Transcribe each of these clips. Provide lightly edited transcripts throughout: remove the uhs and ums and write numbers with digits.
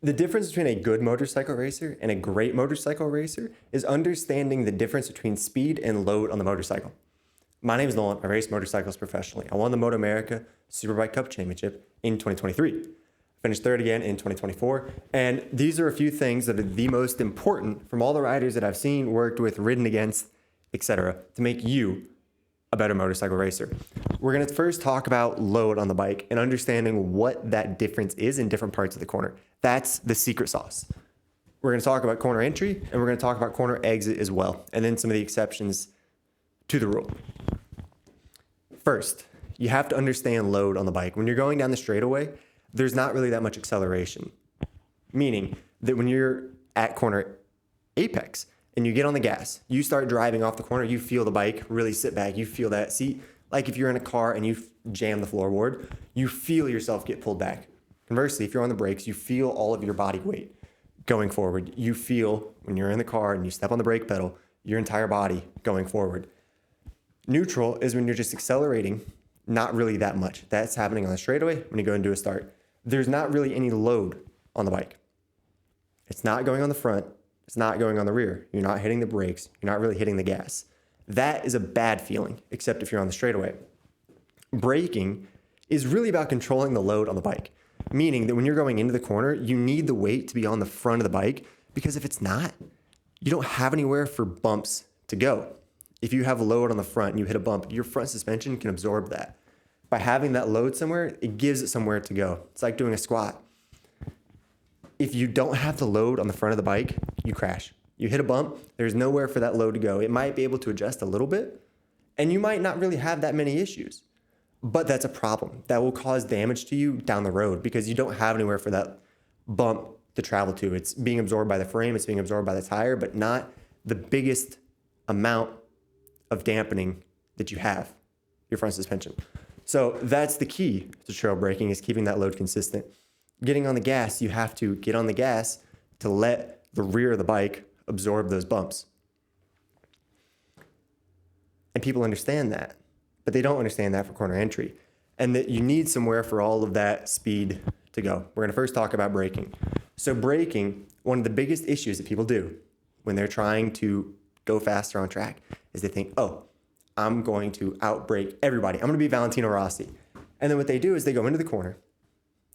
The difference between a good motorcycle racer and a great motorcycle racer is understanding the difference between speed and load on the motorcycle. My name is Nolan. I race motorcycles professionally. I won the Moto America Superbike Cup Championship in 2023. Finished third again in 2024. And these are a few things that are the most important from all the riders that I've seen, worked with, ridden against, etc., to make you a better motorcycle racer. We're going to first talk about load on the bike and understanding what that difference is in different parts of the corner. That's the secret sauce. We're going to talk about corner entry and we're going to talk about corner exit as well, and then some of the exceptions to the rule. First, you have to understand load on the bike. When you're going down the straightaway, there's not really that much acceleration, meaning that when you're at corner apex and you get on the gas, you start driving off the corner, you feel the bike really sit back, you feel that seat. Like if you're in a car and you jam the floorboard, you feel yourself get pulled back. Conversely, if you're on the brakes, you feel all of your body weight going forward. You feel when you're in the car and you step on the brake pedal, your entire body going forward. Neutral is when you're just accelerating, not really that much. That's happening on the straightaway when you go and do a start. There's not really any load on the bike. It's not going on the front. It's not going on the rear. You're not hitting the brakes. You're not really hitting the gas. That is a bad feeling, except if you're on the straightaway. Braking is really about controlling the load on the bike, meaning that when you're going into the corner, you need the weight to be on the front of the bike, because if it's not, you don't have anywhere for bumps to go. If you have a load on the front and you hit a bump, your front suspension can absorb that. By having that load somewhere, it gives it somewhere to go. It's like doing a squat. If you don't have the load on the front of the bike, you crash. You hit a bump, there's nowhere for that load to go. It might be able to adjust a little bit, and you might not really have that many issues. But that's a problem. That will cause damage to you down the road because you don't have anywhere for that bump to travel to. It's being absorbed by the frame, it's being absorbed by the tire, but not the biggest amount of dampening that you have, your front suspension. So that's the key to trail braking, is keeping that load consistent. Getting on the gas, you have to get on the gas to let the rear of the bike absorb those bumps. And people understand that, but they don't understand that for corner entry, and that you need somewhere for all of that speed to go. We're going to first talk about braking. So braking, one of the biggest issues that people do when they're trying to go faster on track is they think, oh, I'm going to outbrake everybody. I'm going to be Valentino Rossi. And then what they do is they go into the corner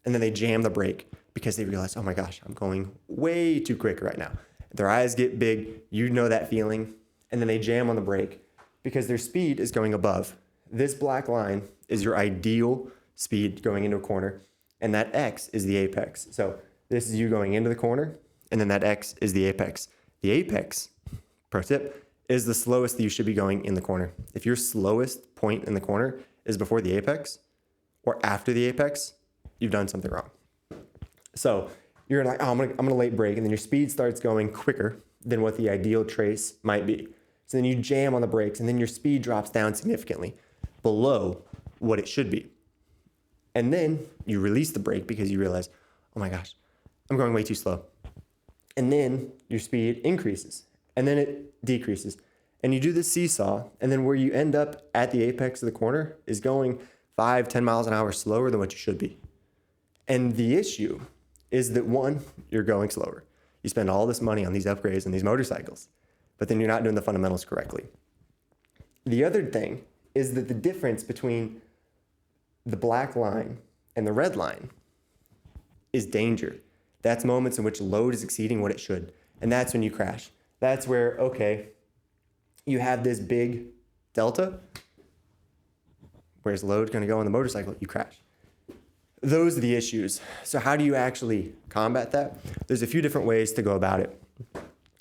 and then they jam the brake because they realize, oh my gosh, I'm going way too quick right now. Their eyes get big. You know that feeling. And then they jam on the brake because their speed is going above. This black line is your ideal speed going into a corner, and that X is the apex. So this is you going into the corner, and then that X is the apex. The apex, pro tip, is the slowest that you should be going in the corner. If your slowest point in the corner is before the apex or after the apex, you've done something wrong. So you're like, oh, I'm gonna late brake, and then your speed starts going quicker than what the ideal trace might be. So then you jam on the brakes, and then your speed drops down significantly below what it should be. And then you release the brake because you realize, oh my gosh, I'm going way too slow. And then your speed increases, and then it decreases. And you do this seesaw, and then where you end up at the apex of the corner is going 5-10 miles an hour slower than what you should be. And the issue is that, one, you're going slower. You spend all this money on these upgrades and these motorcycles, but then you're not doing the fundamentals correctly. The other thing is that the difference between the black line and the red line is danger. That's moments in which load is exceeding what it should. And that's when you crash. That's where, okay, you have this big delta. Where's load going to go on the motorcycle? You crash. Those are the issues. So how do you actually combat that? There's a few different ways to go about it.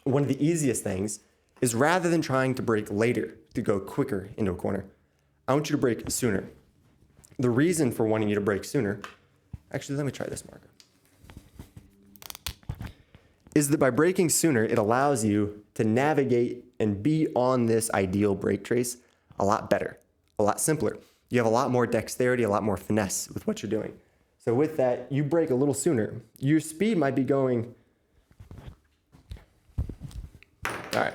One of the easiest things is, rather than trying to brake later to go quicker into a corner, I want you to brake sooner. The reason for wanting you to brake sooner, actually, let me try this marker, is that by braking sooner, it allows you to navigate and be on this ideal brake trace a lot better, a lot simpler. You have a lot more dexterity, a lot more finesse with what you're doing. So with that, you brake a little sooner. Your speed might be going, all right,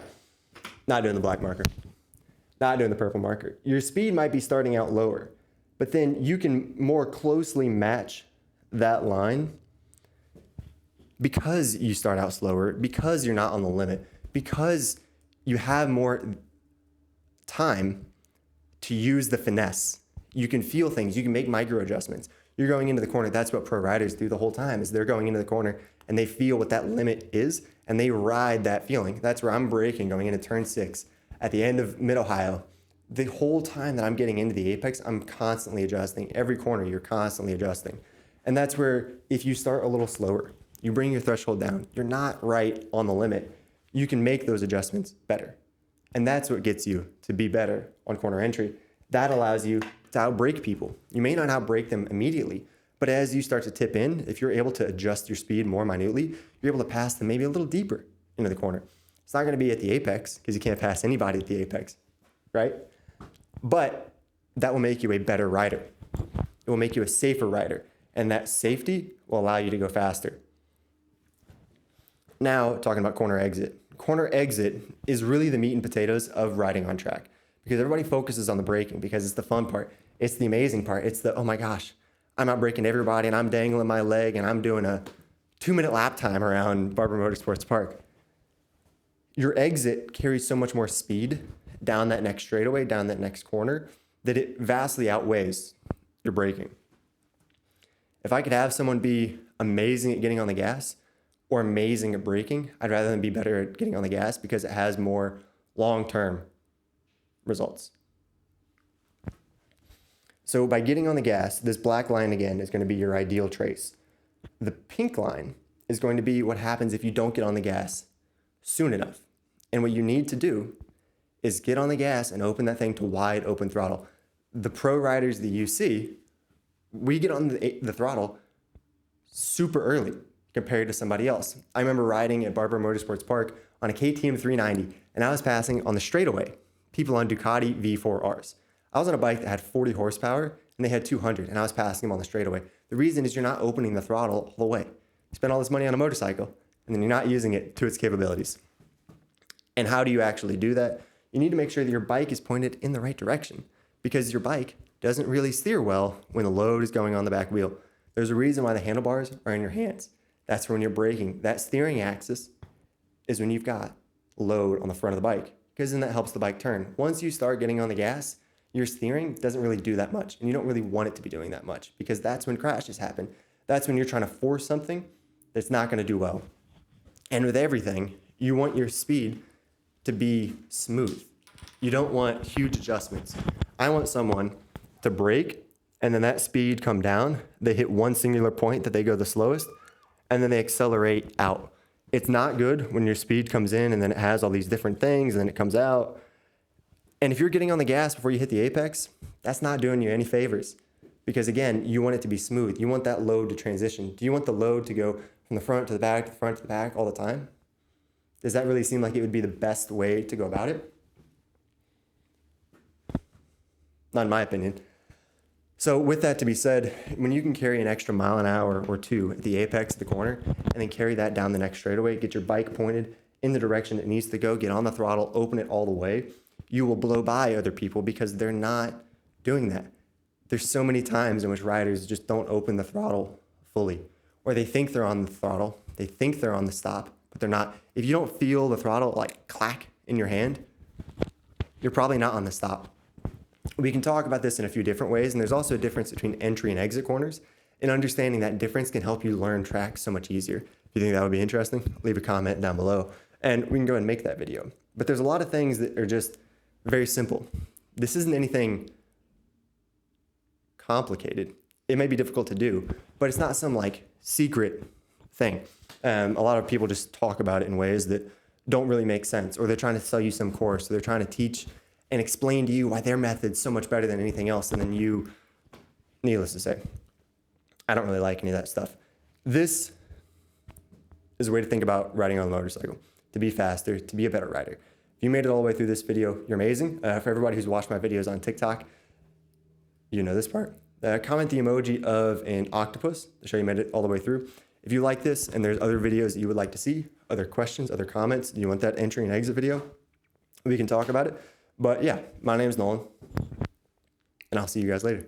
not doing the black marker, not doing the purple marker. Your speed might be starting out lower, but then you can more closely match that line because you start out slower, because you're not on the limit, because you have more time to use the finesse. You can feel things, you can make micro adjustments. You're going into the corner. That's what pro riders do the whole time, is they're going into the corner and they feel what that limit is and they ride that feeling. That's where I'm braking going into turn 6 at the end of Mid-Ohio. The whole time that I'm getting into the apex, I'm constantly adjusting. Every corner, you're constantly adjusting. And that's where if you start a little slower, you bring your threshold down, you're not right on the limit, you can make those adjustments better. And that's what gets you to be better on corner entry. That allows you to outbrake people. You may not outbrake them immediately, but as you start to tip in, if you're able to adjust your speed more minutely, you're able to pass them maybe a little deeper into the corner. It's not going to be at the apex because you can't pass anybody at the apex, right? But that will make you a better rider. It will make you a safer rider, and that safety will allow you to go faster. Now, talking about corner exit. Corner exit is really the meat and potatoes of riding on track, because everybody focuses on the braking because it's the fun part. It's the amazing part. It's the, oh my gosh, I'm out braking everybody and I'm dangling my leg and I'm doing a 2-minute lap time around Barber Motorsports Park. Your exit carries so much more speed down that next straightaway, down that next corner, that it vastly outweighs your braking. If I could have someone be amazing at getting on the gas or amazing at braking, I'd rather them be better at getting on the gas because it has more long-term results. So by getting on the gas, this black line again is going to be your ideal trace. The pink line is going to be what happens if you don't get on the gas soon enough. And what you need to do is get on the gas and open that thing to wide open throttle. The pro riders that you see, we get on the throttle super early compared to somebody else. I remember riding at Barber Motorsports Park on a KTM 390, and I was passing on the straightaway people on Ducati V4Rs. I was on a bike that had 40 horsepower, and they had 200, and I was passing them on the straightaway. The reason is you're not opening the throttle all the way. You spend all this money on a motorcycle, and then you're not using it to its capabilities. And how do you actually do that? You need to make sure that your bike is pointed in the right direction, because your bike doesn't really steer well when the load is going on the back wheel. There's a reason why the handlebars are in your hands. That's when you're braking. That steering axis is when you've got load on the front of the bike, because then that helps the bike turn. Once you start getting on the gas, your steering doesn't really do that much, and you don't really want it to be doing that much, because that's when crashes happen. That's when you're trying to force something that's not going to do well. And with everything, you want your speed to be smooth. You don't want huge adjustments. I want someone to brake, and then that speed come down. They hit one singular point that they go the slowest, and then they accelerate out. It's not good when your speed comes in and then it has all these different things and then it comes out. And if you're getting on the gas before you hit the apex, that's not doing you any favors, because again, you want it to be smooth. You want that load to transition. Do you want the load to go from the front to the back, to the front to the back all the time? Does that really seem like it would be the best way to go about it? Not in my opinion. So with that to be said, when you can carry an extra mile an hour or two at the apex of the corner and then carry that down the next straightaway, get your bike pointed in the direction it needs to go, get on the throttle, open it all the way, you will blow by other people because they're not doing that. There's so many times in which riders just don't open the throttle fully, or they think they're on the throttle, they think they're on the stop, but they're not. If you don't feel the throttle like clack in your hand, you're probably not on the stop. We can talk about this in a few different ways, and there's also a difference between entry and exit corners, and understanding that difference can help you learn tracks so much easier. If you think that would be interesting, leave a comment down below, and we can go and make that video. But there's a lot of things that are just very simple. This isn't anything complicated. It may be difficult to do, but it's not some like secret thing. A lot of people just talk about it in ways that don't really make sense, or they're trying to sell you some course, or they're trying to teach and explain to you why their method's so much better than anything else, and then you, needless to say, I don't really like any of that stuff. This is a way to think about riding on a motorcycle, to be faster, to be a better rider. If you made it all the way through this video, you're amazing. For everybody who's watched my videos on TikTok, you know this part. Comment the emoji of an octopus to show you made it all the way through. If you like this and there's other videos that you would like to see, other questions, other comments, you want that entry and exit video, we can talk about it. But yeah, my name's Nolan, and I'll see you guys later.